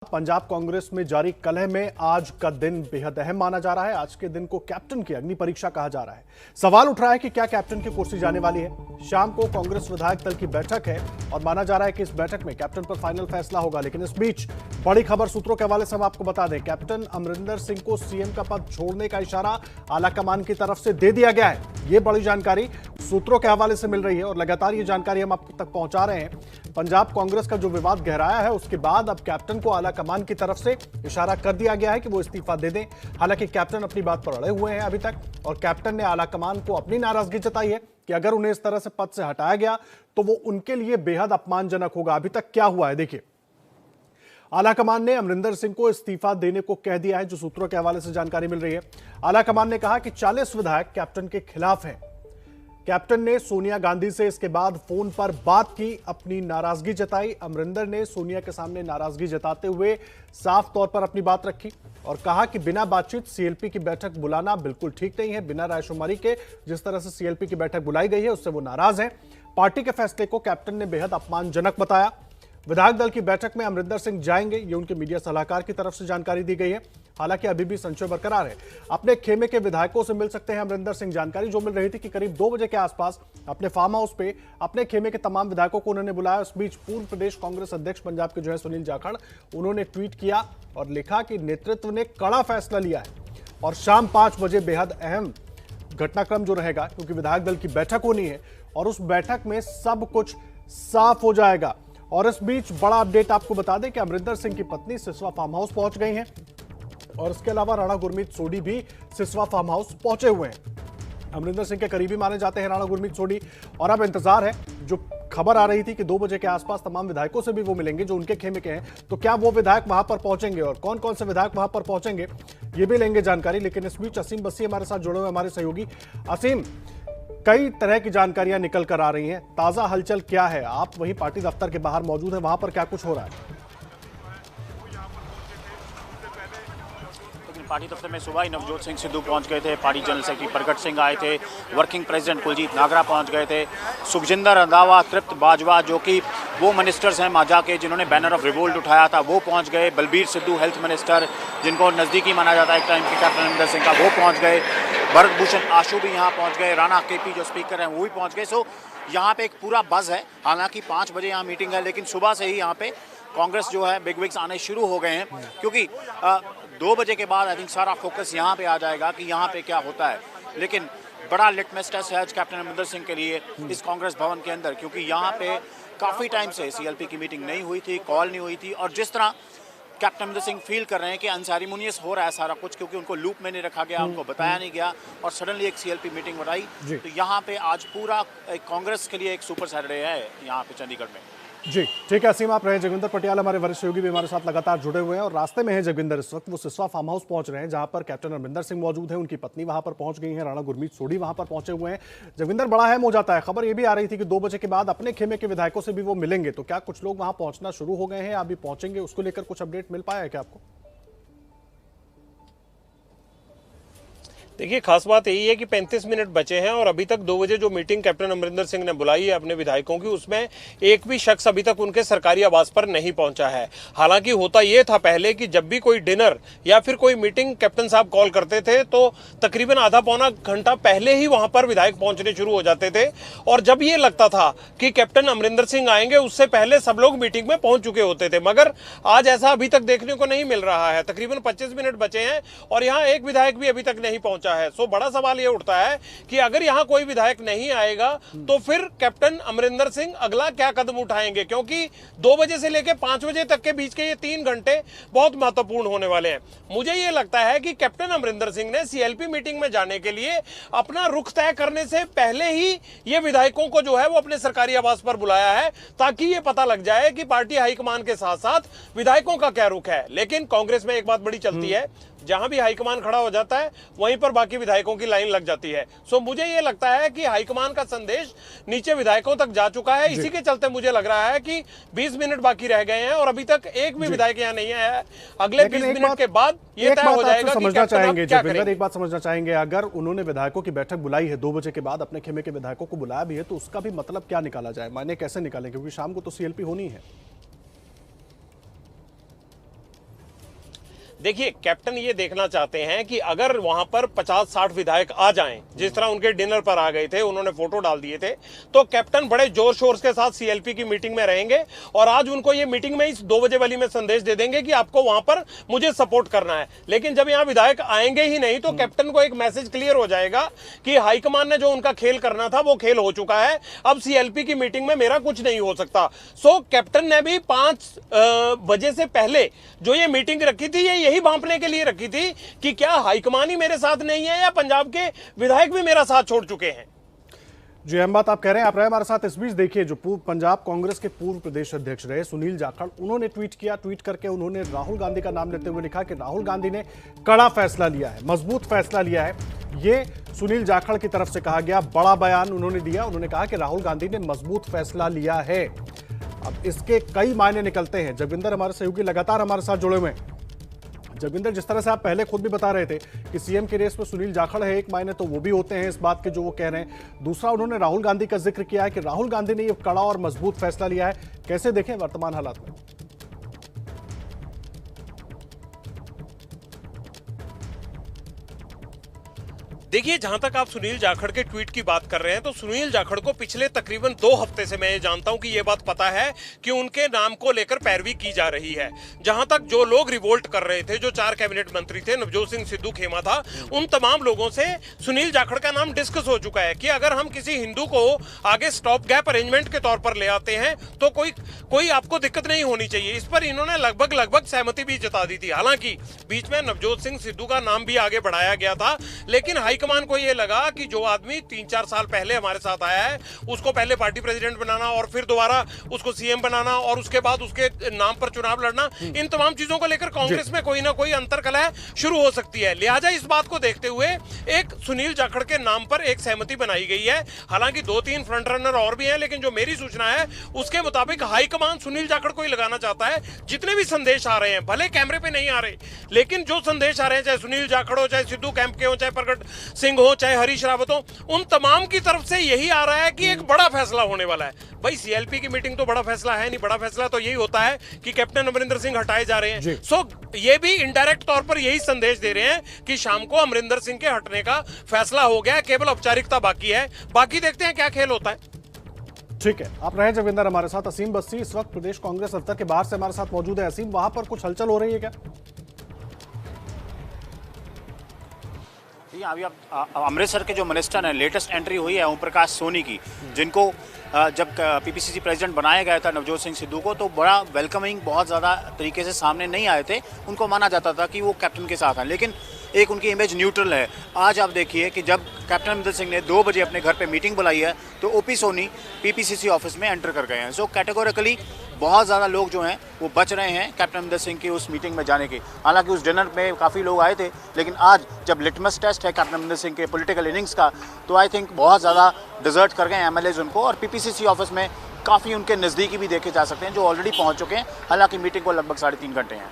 पंजाब कांग्रेस में जारी कलह में आज का दिन बेहद अहम माना जा रहा है। आज के दिन को कैप्टन की अग्नि परीक्षा कहा जा रहा है। सवाल उठ रहा है कि क्या कैप्टन की कुर्सी जाने वाली है। शाम को कांग्रेस विधायक दल की बैठक है और माना जा रहा है कि इस बैठक में कैप्टन पर फाइनल फैसला होगा। लेकिन इस बीच बड़ी खबर सूत्रों के हवाले से हम आपको बता दें, कैप्टन अमरिंदर सिंह को सीएम का पद छोड़ने का इशारा आलाकमान की तरफ से दे दिया गया है। ये बड़ी जानकारी सूत्रों के हवाले से मिल रही है और लगातार ये जानकारी हम आप तक पहुंचा रहे हैं। पंजाब कांग्रेस का जो विवाद गहराया है उसके बाद अब कैप्टन को आलाकमान की तरफ से इशारा कर दिया गया है कि वो इस्तीफा दे दें। हालांकि कैप्टन अपनी बात पर अड़े हुए हैं अभी तक और कैप्टन ने आलाकमान को अपनी नाराजगी जताई है कि अगर उन्हें इस तरह से पद से हटाया गया तो वो उनके लिए बेहद अपमानजनक होगा। अभी तक क्या हुआ है देखिए। आलाकमान ने अमरिंदर सिंह को इस्तीफा देने को कह दिया है, जो सूत्रों के हवाले से जानकारी मिल रही है। आलाकमान ने कहा कि 40 विधायक कैप्टन के खिलाफ हैं। कैप्टन ने सोनिया गांधी से इसके बाद फोन पर बात की, अपनी नाराजगी जताई। अमरिंदर ने सोनिया के सामने नाराजगी जताते हुए साफ तौर पर अपनी बात रखी और कहा कि बिना बातचीत सीएलपी की बैठक बुलाना बिल्कुल ठीक नहीं है। बिना रायशुमारी के जिस तरह से सीएलपी की बैठक बुलाई गई है उससे वो नाराज हैं। पार्टी के फैसले को कैप्टन ने बेहद अपमानजनक बताया। विधायक दल की बैठक में अमरिंदर सिंह जाएंगे, ये उनके मीडिया सलाहकार की तरफ से जानकारी दी गई है। हालांकि अभी भी संशय बरकरार है। अपने खेमे के विधायकों से मिल सकते हैं अमरिंदर सिंह। जानकारी जो मिल रही थी कि करीब 2 बजे के आसपास अपने फार्म हाउस पे अपने खेमे के तमाम विधायकों को उन्होंने बुलाया। उस बीच पूर्व प्रदेश कांग्रेस अध्यक्ष पंजाब के जो है सुनील जाखड़, उन्होंने ट्वीट किया और लिखा कि नेतृत्व ने कड़ा फैसला लिया है और शाम 5 बजे बेहद अहम घटनाक्रम जो रहेगा, क्योंकि विधायक दल की बैठक होनी है और उस बैठक में सब कुछ साफ हो जाएगा। और इस बीच बड़ा अपडेट आपको बता दें कि अमरिंदर सिंह की पत्नी सिसवा फार्म हाउस पहुंच गई हैं और इसके अलावा राणा गुरमीत सोढी भी सिसवा फार्म हाउस पहुंचे हुए हैं। अमरिंदर सिंह के करीबी माने जाते हैं राणा गुरमीत सोढी और अब इंतजार है, जो खबर आ रही थी कि 2 बजे के आसपास तमाम विधायकों से भी वो मिलेंगे जो उनके खेमे के हैं, तो क्या वो विधायक वहां पर पहुंचेंगे और कौन कौन से विधायक वहां पर पहुंचेंगे ये भी लेंगे जानकारी। लेकिन इस बीच असीम बस्सी हमारे साथ जुड़े हुए हमारे सहयोगी। असीम, कई तरह की जानकारियां निकल कर आ रही हैं, ताजा हलचल क्या है? आप वहीं पार्टी दफ्तर के बाहर मौजूद हैं, वहां पर क्या कुछ हो रहा है? पार्टी दफ्तर में सुबह ही नवजोत सिंह सिद्धू पहुंच गए थे, पार्टी जनरल सेक्रेटरी प्रगट सिंह आए थे, वर्किंग प्रेसिडेंट कुलजीत नागरा पहुंच गए थे, सुखजिंदर रंधावा, तृप्त बाजवा जो कि वो मिनिस्टर्स हैं माजा के जिन्होंने बैनर ऑफ रिवोल्ट उठाया था, वो पहुंच गए। बलबीर सिद्धू हेल्थ मिनिस्टर जिनको नज़दीकी माना जाता है एक टाइम के कैप्टन अमरिंदर सिंह का, वो पहुँच गए। भरत भूषण आशु भी यहाँ पहुँच गए। राणा केपी जो स्पीकर हैं वो भी पहुँच गए। सो यहाँ पे एक पूरा बज़ है। हालांकि 5 बजे यहाँ मीटिंग है, लेकिन सुबह से ही यहाँ पे कांग्रेस जो है बिग विग्स आने शुरू हो गए हैं, क्योंकि 2 बजे के बाद आई थिंक सारा फोकस यहाँ पे आ जाएगा कि यहाँ पे क्या होता है। लेकिन बड़ा लिटमस टेस्ट है आज कैप्टन अमरिंदर सिंह के लिए इस कांग्रेस भवन के अंदर, क्योंकि यहाँ पे काफ़ी टाइम से सीएलपी की मीटिंग नहीं हुई थी, कॉल नहीं हुई थी और जिस तरह कैप्टन अमरिंदर सिंह फील कर रहे हैं कि अनसेरेमोनियस हो रहा है सारा कुछ, क्योंकि उनको लूप में नहीं रखा गया, उनको बताया नहीं गया और सडनली एक सीएलपी मीटिंग बुलाई। तो यहाँ पे आज पूरा कांग्रेस के लिए एक सुपर सैटरडे है यहाँ पे चंडीगढ़ में। जी ठीक है असीम, आप रहे। जगविंदर पटियाल हमारे वरिष्ठ सहयोगी भी हमारे साथ लगातार जुड़े हुए हैं और रास्ते में है जगविंदर। इस वक्त वो सिसवा फार्म हाउस पहुंच रहे हैं जहां पर कैप्टन अमरिंदर सिंह मौजूद हैं, उनकी पत्नी वहां पर पहुंच गई हैं, राणा गुरमीत सोढी वहां पर पहुंचे हुए हैं। जगविंदर, बड़ा अहम हो जाता है, खबर ये भी आ रही थी कि 2 बजे के बाद अपने खेमे के विधायकों से भी वो मिलेंगे, तो क्या कुछ लोग वहां पहुंचना शुरू हो गए हैं, अभी पहुंचेंगे, उसको लेकर कुछ अपडेट मिल पाया है क्या आपको? देखिए, खास बात यही है कि 35 मिनट बचे हैं और अभी तक 2 बजे जो मीटिंग कैप्टन अमरिंदर सिंह ने बुलाई है अपने विधायकों की, उसमें एक भी शख्स अभी तक उनके सरकारी आवास पर नहीं पहुंचा है। हालांकि होता यह था पहले कि जब भी कोई डिनर या फिर कोई मीटिंग कैप्टन साहब कॉल करते थे तो तकरीबन आधा पौना घंटा पहले ही वहां पर विधायक पहुंचने शुरू हो जाते थे और जब ये लगता था कि कैप्टन अमरिंदर सिंह आएंगे उससे पहले सब लोग मीटिंग में पहुंच चुके होते थे। मगर आज ऐसा अभी तक देखने को नहीं मिल रहा है। तकरीबन 25 मिनट बचे हैं और यहाँ एक विधायक भी अभी तक नहीं पहुंचा है। सो बड़ा सवाल यह उठता है कि अगर यहां कोई विधायक नहीं आएगा तो फिर कैप्टन अमरिंदर सिंह अगला क्या कदम उठाएंगे, क्योंकि 2 बजे से लेकर 5 बजे तक के बीच के ये 3 घंटे बहुत महत्वपूर्ण होने वाले हैं। मुझे यह लगता है कि कैप्टन अमरिंदर सिंह ने सीएलपी मीटिंग में जाने के लिए अपना रुख तय करने से पहले ही ये विधायकों को जो है वो अपने सरकारी आवास पर बुलाया है, ताकि ये पता लग जाए कि पार्टी हाईकमान के साथ साथ विधायकों का क्या रुख है। लेकिन कांग्रेस में एक बात बड़ी चलती है, जहां भी हाईकमान खड़ा हो जाता है वहीं पर बाकी विधायकों की लाइन लग जाती है। सो मुझे ये लगता है कि हाईकमान का संदेश नीचे विधायकों तक जा चुका है। इसी के चलते मुझे लग रहा है कि 20 मिनट बाकी रह गए हैं और अभी तक एक भी विधायक यहाँ नहीं आया है। अगले 20 मिनट के बाद ये तय हो जाएगा कि समझना चाहेंगे जगविंदर, एक बात समझना चाहेंगे, अगर उन्होंने विधायकों की बैठक बुलाई है 2 बजे के बाद, अपने खेमे के विधायकों को बुलाया भी है, तो उसका भी मतलब क्या निकाला जाए, मायने कैसे निकालें, क्योंकि शाम को तो सीएलपी होनी है। देखिए, कैप्टन ये देखना चाहते हैं कि अगर वहां पर 50-60 विधायक आ जाएं, जिस तरह उनके डिनर पर आ गए थे, उन्होंने फोटो डाल दिए थे, तो कैप्टन बड़े जोर शोर के साथ सीएलपी की मीटिंग में रहेंगे और आज उनको ये मीटिंग में इस 2 बजे वाली में संदेश दे देंगे कि आपको वहां पर मुझे सपोर्ट करना है। लेकिन जब यहां विधायक आएंगे ही नहीं तो कैप्टन को एक मैसेज क्लियर हो जाएगा कि हाईकमान ने जो उनका खेल करना था वो खेल हो चुका है, अब सीएलपी की मीटिंग में मेरा कुछ नहीं हो सकता। सो कैप्टन ने भी 5 बजे से पहले जो ये मीटिंग रखी थी, ये यही भांपने के लिए रखी थी कि क्या हाईकमान ही मेरे साथ नहीं है या पंजाब के विधायक भी मेरा साथ छोड़ चुके हैं। जी, अहम बात आप कह रहे हैं, आप रहे हमारे साथ। इस बीच देखिए, जो पूर्व पंजाब कांग्रेस के पूर्व प्रदेश अध्यक्ष रहे सुनील जाखड़, उन्होंने ट्वीट किया। ट्वीट करके उन्होंने राहुल गांधी का नाम लेते हुए लिखा कि राहुल गांधी ने कड़ा फैसला लिया है, मजबूत फैसला लिया है। ये सुनील जाखड़ की तरफ से कहा गया बड़ा बयान उन्होंने दिया। उन्होंने कहा कि राहुल गांधी ने मजबूत फैसला लिया है। अब इसके कई मायने निकलते हैं। जगविंदर हमारे सहयोगी लगातार हमारे साथ जुड़े हुए हैं। जगविंदर, जिस तरह से आप पहले खुद भी बता रहे थे कि सीएम की रेस में सुनील जाखड़ है, एक मायने तो वो भी होते हैं इस बात के जो वो कह रहे हैं। दूसरा, उन्होंने राहुल गांधी का जिक्र किया है कि राहुल गांधी ने ये कड़ा और मजबूत फैसला लिया है। कैसे देखें वर्तमान हालात में? देखिए, जहां तक आप सुनील जाखड़ के ट्वीट की बात कर रहे हैं तो सुनील जाखड़ को पिछले तकरीबन 2 हफ्ते से मैं ये जानता हूं कि ये बात पता है कि उनके नाम को लेकर पैरवी की जा रही है। जहां तक जो लोग रिवोल्ट कर रहे थे, जो 4 कैबिनेट मंत्री थे, नवजोत सिंह सिद्धू खेमा था, उन तमाम लोगों से सुनील जाखड़ का नाम डिस्कस हो चुका है कि अगर हम किसी हिंदू को आगे स्टॉप गैप अरेंजमेंट के तौर पर ले आते हैं तो कोई आपको दिक्कत नहीं होनी चाहिए। इस पर इन्होंने लगभग सहमति भी जता दी थी। हालांकि बीच में नवजोत सिंह सिद्धू का नाम भी आगे बढ़ाया गया था, लेकिन हाईकमान को यह लगा कि जो आदमी 3-4 साल पहले हमारे साथ आया है उसको पहले पार्टी प्रेसिडेंट बनाना और फिर दोबारा उसको सीएम बनाना और उसके बाद उसके नाम पर चुनाव लड़ना, इन तमाम चीजों को लेकर कांग्रेस में कोई ना कोई अंतर्कलह शुरू हो सकती है। लिहाजा इस बात को देखते हुए एक सुनील जाखड़ के नाम पर एक सहमति बनाई गई है। हालांकि 2-3 फ्रंट रनर और भी हैं, लेकिन जो मेरी सूचना है उसके मुताबिक हाईकमान सुनील जाखड़ को ही लगाना चाहता है। जितने भी संदेश आ रहे हैं, भले कैमरे पे नहीं आ रहे, लेकिन जो संदेश आ रहे हैं, चाहे सुनील जाखड़ हो, चाहे सिद्धू कैंप के हो, चाहे प्रगट सिंह हो, चाहे हरीश रावत हो, उन तमाम की तरफ से यही आ रहा है कि एक बड़ा फैसला होने वाला है। भाई, सीएलपी की मीटिंग तो बड़ा फैसला है नहीं। बड़ा फैसला तो यही होता है कि कैप्टन अमरिंदर सिंह हटाए जा रहे हैं। सो ये भी इनडायरेक्ट तौर पर यही संदेश दे रहे हैं कि शाम को अमरिंदर सिंह के हटने का फैसला हो गया, केवल औपचारिकता बाकी है। बाकी देखते हैं क्या खेल होता है। ठीक है, आप रहे जगविंदर हमारे साथ। असीम बस्सी इस वक्त प्रदेश कांग्रेस दफ्तर के बाहर से हमारे साथ मौजूद है। असीम, वहां पर कुछ हलचल हो रही है क्या? अभी अमृतसर के जो मिनिस्टर हैं, लेटेस्ट एंट्री हुई है ओम प्रकाश सोनी की, जिनको जब पीपीसीसी प्रेसिडेंट बनाया गया था नवजोत सिंह सिद्धू को, तो बड़ा वेलकमिंग बहुत ज़्यादा तरीके से सामने नहीं आए थे। उनको माना जाता था कि वो कैप्टन के साथ हैं, लेकिन एक उनकी इमेज न्यूट्रल है। आज आप देखिए कि जब कैप्टन अमरिंदर सिंह ने 2 बजे अपने घर पे मीटिंग बुलाई है तो ओपी सोनी पीपीसीसी ऑफिस में एंटर कर गए हैं। सो कैटेगोरिकली बहुत ज़्यादा लोग जो हैं वो बच रहे हैं कैप्टन अमरिंदर सिंह की उस मीटिंग में जाने के। हालांकि उस डिनर में काफ़ी लोग आए थे, लेकिन आज जब लिटमस टेस्ट है कैप्टन अमरिंदर सिंह के पॉलिटिकल इनिंग्स का, तो आई थिंक बहुत ज़्यादा डिजर्ट कर गए एमएलएज उनको, और पीपीसीसी ऑफिस में काफ़ी उनके नज़दीकी भी देखे जा सकते हैं जो ऑलरेडी पहुँच चुके हैं। हालांकि मीटिंग को लगभग 3.5 घंटे हैं।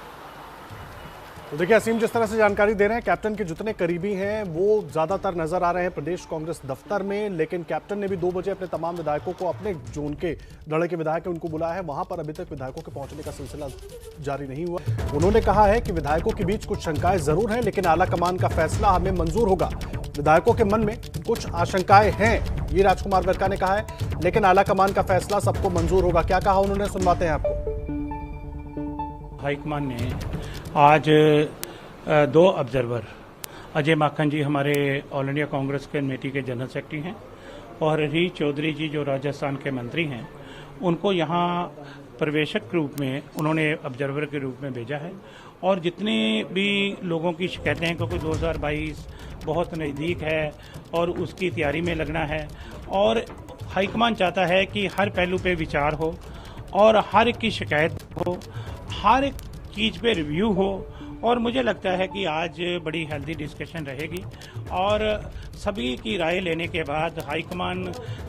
तो देखिए असीम, जिस तरह से जानकारी दे रहे हैं, कैप्टन के जितने करीबी हैं वो ज्यादातर नजर आ रहे हैं प्रदेश कांग्रेस दफ्तर में, लेकिन कैप्टन ने भी 2 बजे अपने तमाम विधायकों को, अपने जो उनके दड़े के विधायक हैं उनको बुलाया है। वहां पर अभी तक विधायकों के पहुंचने का सिलसिला जारी नहीं हुआ। उन्होंने कहा है कि विधायकों के बीच कुछ शंकाएं जरूर हैं, लेकिन आला कमान का फैसला हमें मंजूर होगा। विधायकों के मन में कुछ आशंकाएं हैं, ये राजकुमार वर्का ने कहा है, लेकिन आला कमान का फैसला सबको मंजूर होगा। क्या कहा उन्होंने, सुनवाते हैं आपको। हाईकमान ने आज 2 ऑब्जर्वर, अजय माखन जी हमारे ऑल इंडिया कांग्रेस कमेटी के जनरल सेक्रेटरी हैं, और हरीश चौधरी जी जो राजस्थान के मंत्री हैं, उनको यहाँ प्रवेशक रूप में उन्होंने ऑब्जर्वर के रूप में भेजा है। और जितने भी लोगों की शिकायतें हैं, क्योंकि 2022 बहुत नज़दीक है और उसकी तैयारी में लगना है, और हाईकमान चाहता है कि हर पहलू पे विचार हो और हर एक की शिकायत हो, हर एक चीज़ पे रिव्यू हो। और मुझे लगता है कि आज बड़ी हेल्दी डिस्कशन रहेगी और सभी की राय लेने के बाद हाईकमान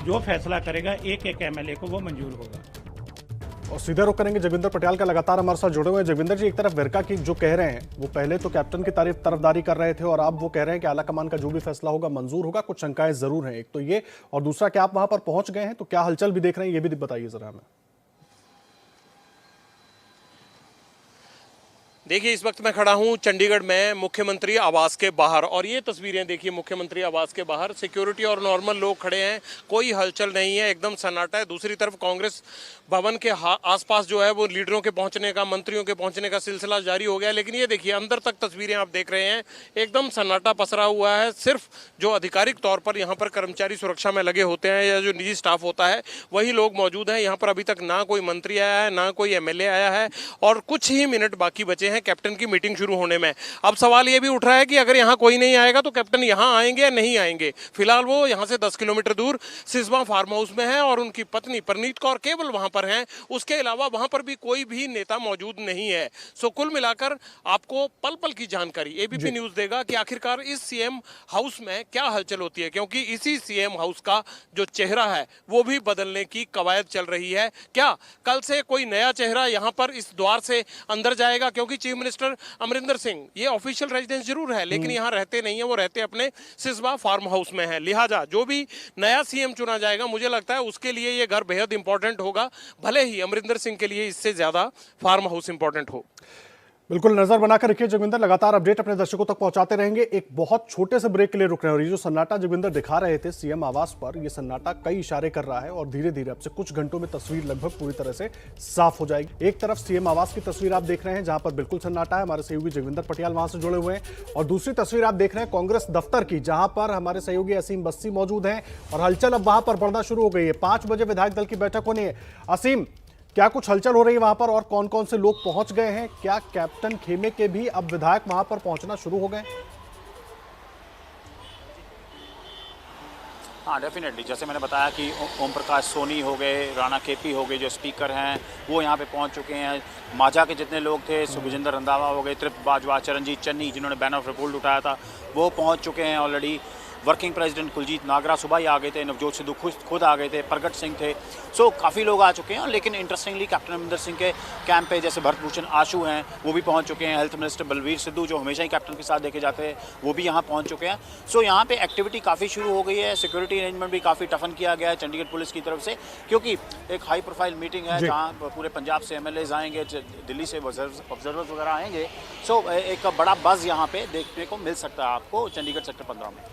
जो फैसला करेगा, एक एक एमएलए को वो मंजूर होगा। और सीधे रुख करेंगे जगविंदर पटियाल का, लगातार हमारे साथ जुड़े हुए हैं। जगविंदर जी, एक तरफ वर्का की जो कह रहे हैं, वो पहले तो कैप्टन की तरफदारी कर रहे थे और अब वो कह रहे हैं कि आला कमान का जो भी फैसला होगा मंजूर होगा। कुछ शंकाएं जरूर हैं, एक तो ये, और दूसरा क्या आप वहां पर पहुंच गए हैं तो क्या हलचल भी देख रहे हैं, ये भी बताइए जरा हमें। देखिए, इस वक्त मैं खड़ा हूं चंडीगढ़ में मुख्यमंत्री आवास के बाहर, और ये तस्वीरें देखिए मुख्यमंत्री आवास के बाहर। सिक्योरिटी और नॉर्मल लोग खड़े हैं, कोई हलचल नहीं है, एकदम सन्नाटा है। दूसरी तरफ कांग्रेस भवन के आसपास जो है वो लीडरों के पहुंचने का, मंत्रियों के पहुंचने का सिलसिला जारी हो गया। लेकिन ये देखिए अंदर तक तस्वीरें आप देख रहे हैं, एकदम सन्नाटा पसरा हुआ है। सिर्फ जो आधिकारिक तौर पर यहाँ पर कर्मचारी सुरक्षा में लगे होते हैं या जो निजी स्टाफ होता है वही लोग मौजूद हैं। यहाँ पर अभी तक ना कोई मंत्री आया है, ना कोई एमएलए आया है, और कुछ ही मिनट बाकी बचे हैं कैप्टन की मीटिंग शुरू होने में। अब सवाल ये भी उठ रहा है कि अगर यहाँ कोई नहीं आएगा तो कैप्टन यहाँ आएंगे या नहीं आएंगे। फिलहाल वो यहाँ से 10 किलोमीटर दूर सिसवा फार्म हाउस में है और उनकी पत्नी परनीत कौर केवल वहां पर हैं। उसके अलावा वहां पर भी कोई भी नेता मौजूद नहीं है। सो कुल मिलाकर आपको पल पल की जानकारी एबीपी न्यूज देगा कि आखिरकार इस सीएम हाउस में क्या हलचल होती है, क्योंकि इसी सीएम हाउस का जो चेहरा है वो भी बदलने की कवायद चल रही है। क्या कल से कोई नया चेहरा यहाँ पर इस द्वार से अंदर जाएगा? क्योंकि चीफ मिनिस्टर अमरिंदर सिंह ये ऑफिशियल रेजिडेंस जरूर है, लेकिन यहाँ रहते नहीं है, वो रहते अपने सिसवा फार्म हाउस में है। लिहाजा जो भी नया सीएम चुना जाएगा, मुझे लगता है उसके लिए ये घर बेहद इंपॉर्टेंट होगा, भले ही अमरिंदर सिंह के लिए इससे ज्यादा फार्म हाउस इंपॉर्टेंट हो। बिल्कुल नजर बनाकर रखिए जोगिंदर, लगातार अपडेट अपने दर्शकों तक पहुंचाते रहेंगे। एक बहुत छोटे से ब्रेक के लिए रुक रहे हैं, और ये जो सन्नाटा जोगिंदर दिखा रहे थे सीएम आवास पर, ये सन्नाटा कई इशारे कर रहा है और धीरे धीरे अब से कुछ घंटों में तस्वीर लगभग पूरी तरह से साफ हो जाएगी। एक तरफ सीएम आवास की तस्वीर आप देख रहे हैं जहां पर बिल्कुल सन्नाटा है, हमारे सहयोगी जोगिंदर पटियाल वहां से जुड़े हुए हैं, और दूसरी तस्वीर आप देख रहे हैं कांग्रेस दफ्तर की, जहां पर हमारे सहयोगी असीम बस्सी मौजूद हैं और हलचल अब वहां पर बढ़ना शुरू हो गई है। 5 बजे विधायक दल की बैठक होनी है। असीम, क्या कुछ हलचल हो रही है वहां पर और कौन कौन से लोग पहुंच गए हैं? क्या कैप्टन खेमे के भी अब विधायक वहां पर पहुंचना शुरू हो गए? हाँ, डेफिनेटली, जैसे मैंने बताया कि ओम प्रकाश सोनी हो गए, राणा केपी हो गए, जो स्पीकर हैं वो यहाँ पे पहुँच चुके हैं। माजा के जितने लोग थे, सुखजिंदर रंधावा हो गए, तृप्त बाजवा, चरणजीत चन्नी जिन्होंने बैनर ऑफ रिपोर्ट उठाया था वो पहुँच चुके हैं ऑलरेडी। वर्किंग प्रेसिडेंट कुलजीत नागरा सुबह ही आ गए थे, नवजोत सिद्धू खुद आ गए थे, प्रगट सिंह थे। सो काफ़ी लोग आ चुके हैं। लेकिन इंटरेस्टिंगली कैप्टन अमरिंदर सिंह के कैंप पे जैसे भरत भूषण आशु हैं वो भी पहुंच चुके हैं। हेल्थ मिनिस्टर बलवीर सिद्धू जो हमेशा ही कैप्टन के साथ देखे जाते हैं वो भी यहाँ पहुँच चुके हैं। सो यहाँ पे एक्टिविटी काफ़ी शुरू हो गई है। सिक्योरिटी अरेंजमेंट भी काफ़ी टफन किया गया है चंडीगढ़ पुलिस की तरफ से, क्योंकि एक हाई प्रोफाइल मीटिंग है जहाँ पूरे पंजाब से एमएलएज आएंगे, दिल्ली से ऑब्जर्वर्स वगैरह आएंगे। सो एक बड़ा बज़ यहाँ पे देखने को मिल सकता है आपको चंडीगढ़ सेक्टर 15 में।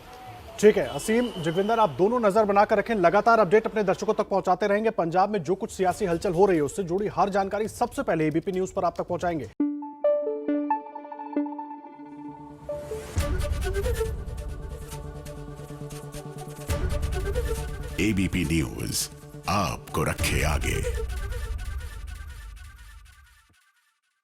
ठीक है असीम, जोगिंदर, आप दोनों नजर बनाकर रखें, लगातार अपडेट अपने दर्शकों तक पहुंचाते रहेंगे। पंजाब में जो कुछ सियासी हलचल हो रही है उससे जुड़ी हर जानकारी सबसे पहले एबीपी न्यूज पर आप तक पहुंचाएंगे। एबीपी न्यूज आपको रखे आगे।